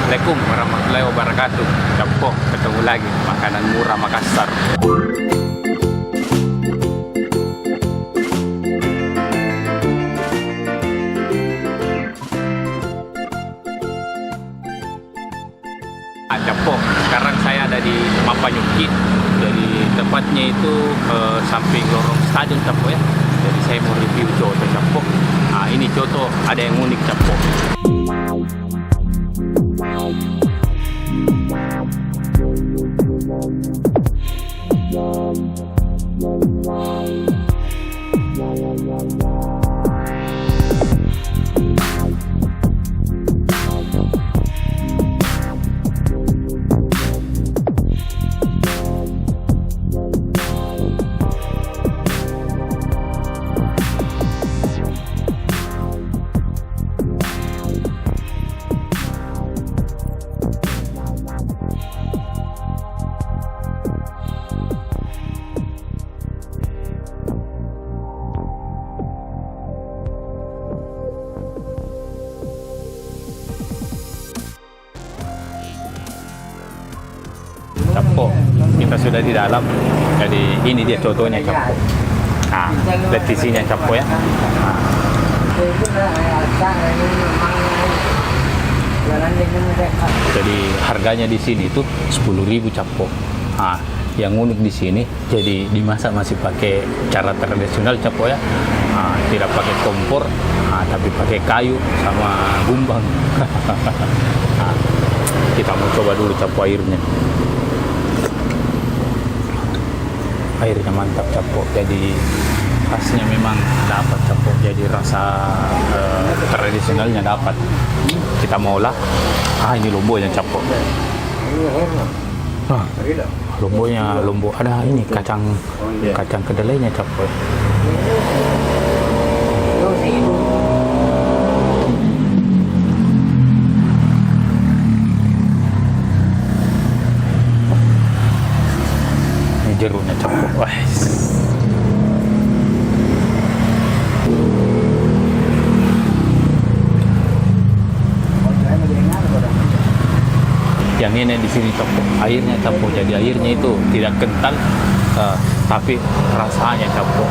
Assalamualaikum warahmatullahi wabarakatuh. Capo, ketemu lagi makanan murah Makassar. Capo, sekarang saya ada di Mapanyuki. Jadi tempatnya itu samping lorong stadion Capo ya. Jadi saya mau review coto Capo. Nah ini coto ada yang unik Capo. Capo, kita sudah di dalam. Jadi ini dia contohnya Capo. Nah, lihat isinya Capo ya. Nah. Jadi harganya di sini itu 10.000 Capo. Nah, yang unik di sini jadi dimasak masih pakai cara tradisional Capo ya. Nah, tidak pakai kompor, tapi pakai kayu sama gumbang. Nah, kita mau coba dulu Capo airnya. Airnya mantap Capo, jadi khasnya memang dapat Capo, jadi rasa tradisionalnya dapat. Kita mau olah. Ini lombonya Capo. Lombonya lombo ada ini kacang kedelainya Capo. Jeruknya Capo. Wah. Yang ini di sini Capo, airnya Capo. Jadi airnya itu tidak kental, tapi rasanya Capo.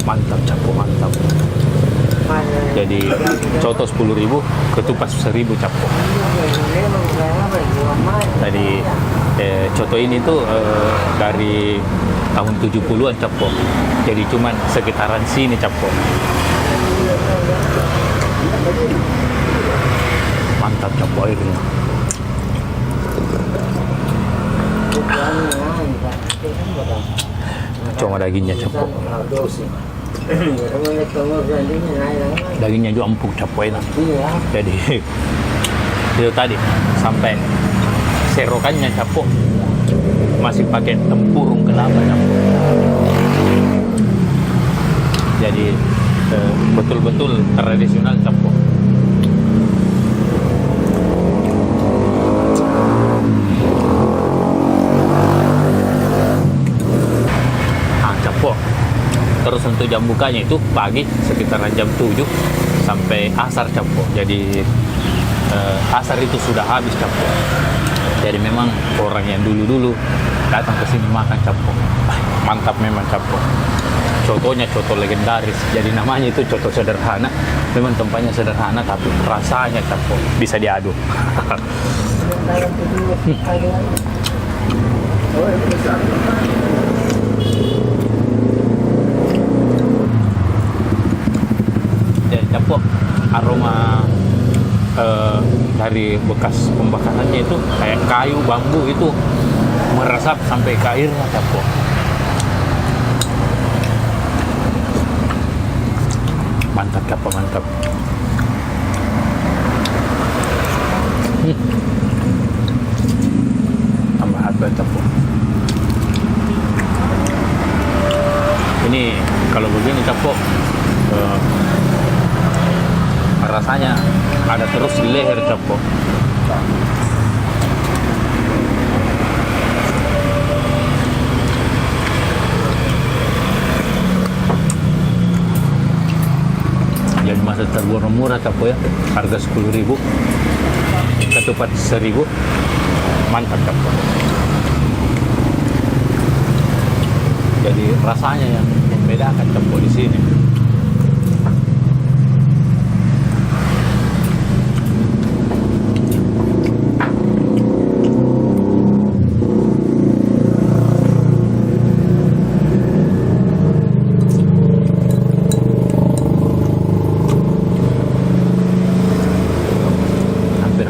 Mantap Capo, mantap. Jadi coto 10.000, ketupat 1.000 Capo. Tadi coto ini tuh dari tahun 70-an Capo. Jadi cuman sekitaran sini Capo. Mantap Capo airnya. Cuma dagingnya Capo. Dagingnya juga empuk Capo enak. Jadi itu tadi sampai serokannya Capo masih pakai tempurung kelapa Capo. Jadi betul-betul tradisional Capo. Capo. Terus untuk jam bukanya itu pagi sekitaran jam 7 sampai asar Capo. Jadi asar itu sudah habis Capo. Jadi memang orang yang dulu-dulu datang ke sini makan Capo. Mantap memang Capo. Cotonya coto legendaris. Jadi namanya itu coto sederhana. Memang tempatnya sederhana tapi rasanya Capo bisa diadu. Jadi Capo aroma dari bekas pembakarannya itu kayak kayu bambu itu meresap sampai ke airnya Capo. Mantap Capo, mantap. Tambah harga Capo. Ini kalau begini Capo rasanya ada terus di leher Capo. ada tergolong murah capo ya, harga 10.000, ketupat 1.000, mantap capo. Jadi rasanya yang membedakan capo di sini.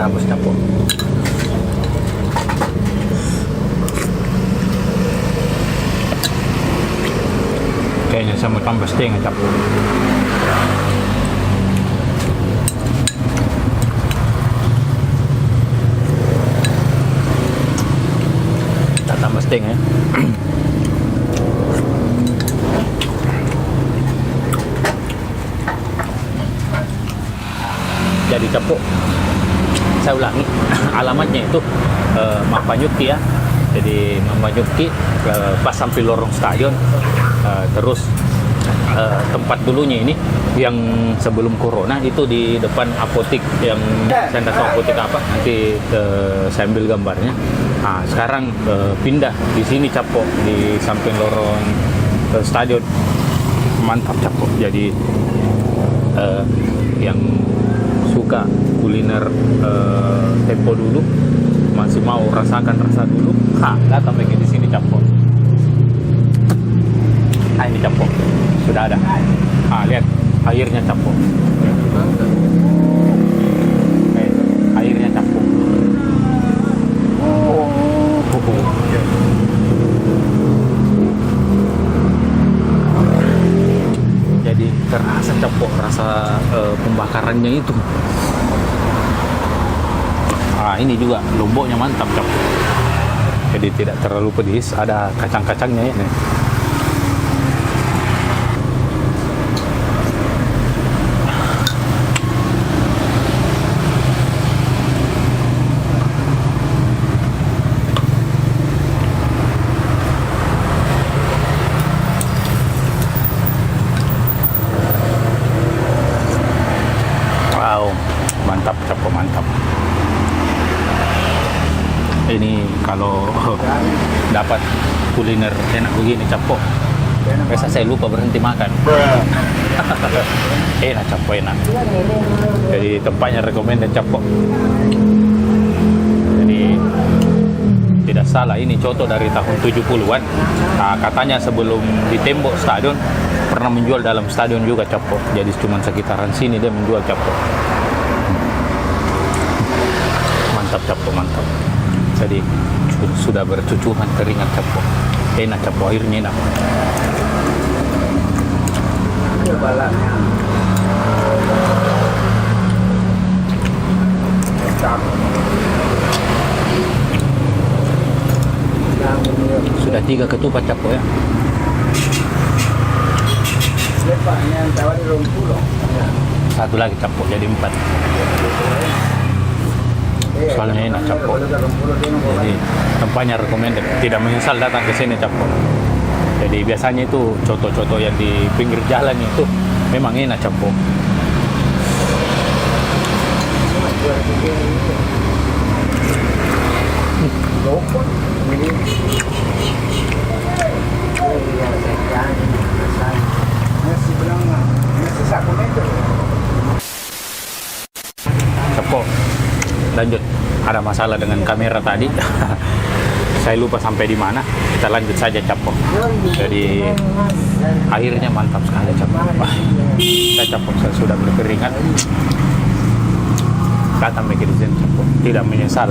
Habis capo. Kayaknya saya mau tambah setengah capo. Kita tambah setengah ya. Jadi capo, saya ulangi, alamatnya itu Mapanyuki ya. Jadi Mapanyuki pas sampai lorong stadion, terus tempat dulunya ini yang sebelum corona itu di depan apotik, yang saya tidak tahu apotik apa, nanti saya ambil gambarnya. Nah, sekarang pindah di sini capo, di samping lorong stadion. Mantap capo. Jadi yang suka kuliner tempo dulu, masih mau rasakan rasa dulu, datang lagi di sini capo. Nah, ini capo sudah ada. Lihat airnya capo. Airnya capo. Jadi terasa capo, rasa pembakarannya itu. Ini juga lomboknya mantap capo. Jadi tidak terlalu pedis, ada kacang-kacangnya ya. Wow, mantap capo, mantap. Ini kalau dapat kuliner enak begini capo, biasa saya lupa berhenti makan. Enak capo, enak. Jadi tempatnya recommended capo. Jadi tidak salah, ini coto dari tahun 70-an. Katanya sebelum ditembok stadion pernah menjual dalam stadion juga capo. Jadi cuma sekitaran sini dia menjual capo. Mantap capo, mantap. Jadi sudah bercucuran keringat capo. Enak capo, airnya enak. Sudah 3 ketupat capo ya. Satu lagi capo, jadi 4. Soalnya enak capo. Jadi tempatnya recommended, tidak menyesal datang ke sini capo. Jadi biasanya itu coto-coto yang di pinggir jalan itu memang enak capo. Capo, lanjut. Ada masalah dengan kamera tadi. Saya lupa sampai di mana. Kita lanjut saja capo. Jadi airnya mantap sekali capo. Saya capo, saya sudah berkeringat. Datang ke sini capo, tidak menyesal.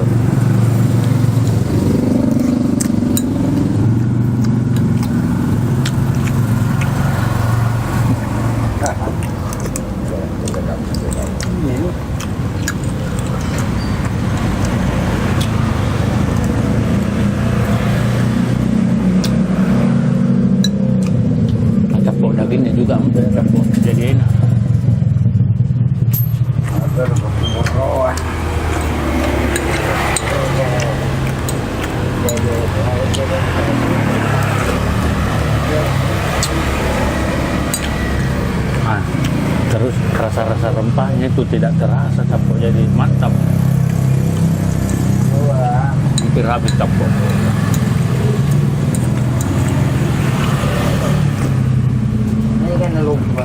Dagingnya juga capo, jadi enak. Terus rasa-rasa rempahnya itu tidak terasa Capo, jadi mantap. Hampir habis Capo. Ini kan lupa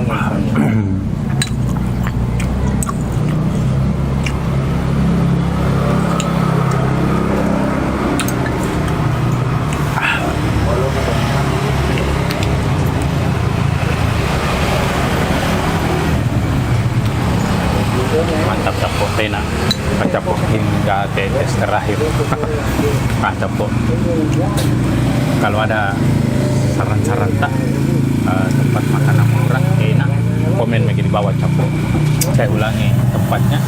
Mantap Capo, enak Capo hingga tetes terakhir. Capo, kalau ada saran-saran tak tempat makanan murah enak, komen lagi di bawah Capo. Saya ulangi tempatnya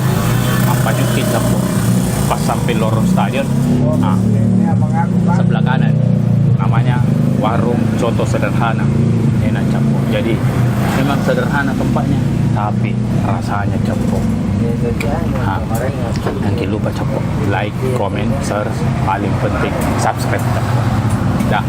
Mampanyuki Capo, pas sampai lorong stadion, sebelah kanan namanya warung coto sederhana, enak Capo. Jadi memang sederhana tempatnya tapi rasanya Capo. Jangan lupa Capo, like, comment, share, paling penting subscribe Capo. Dah.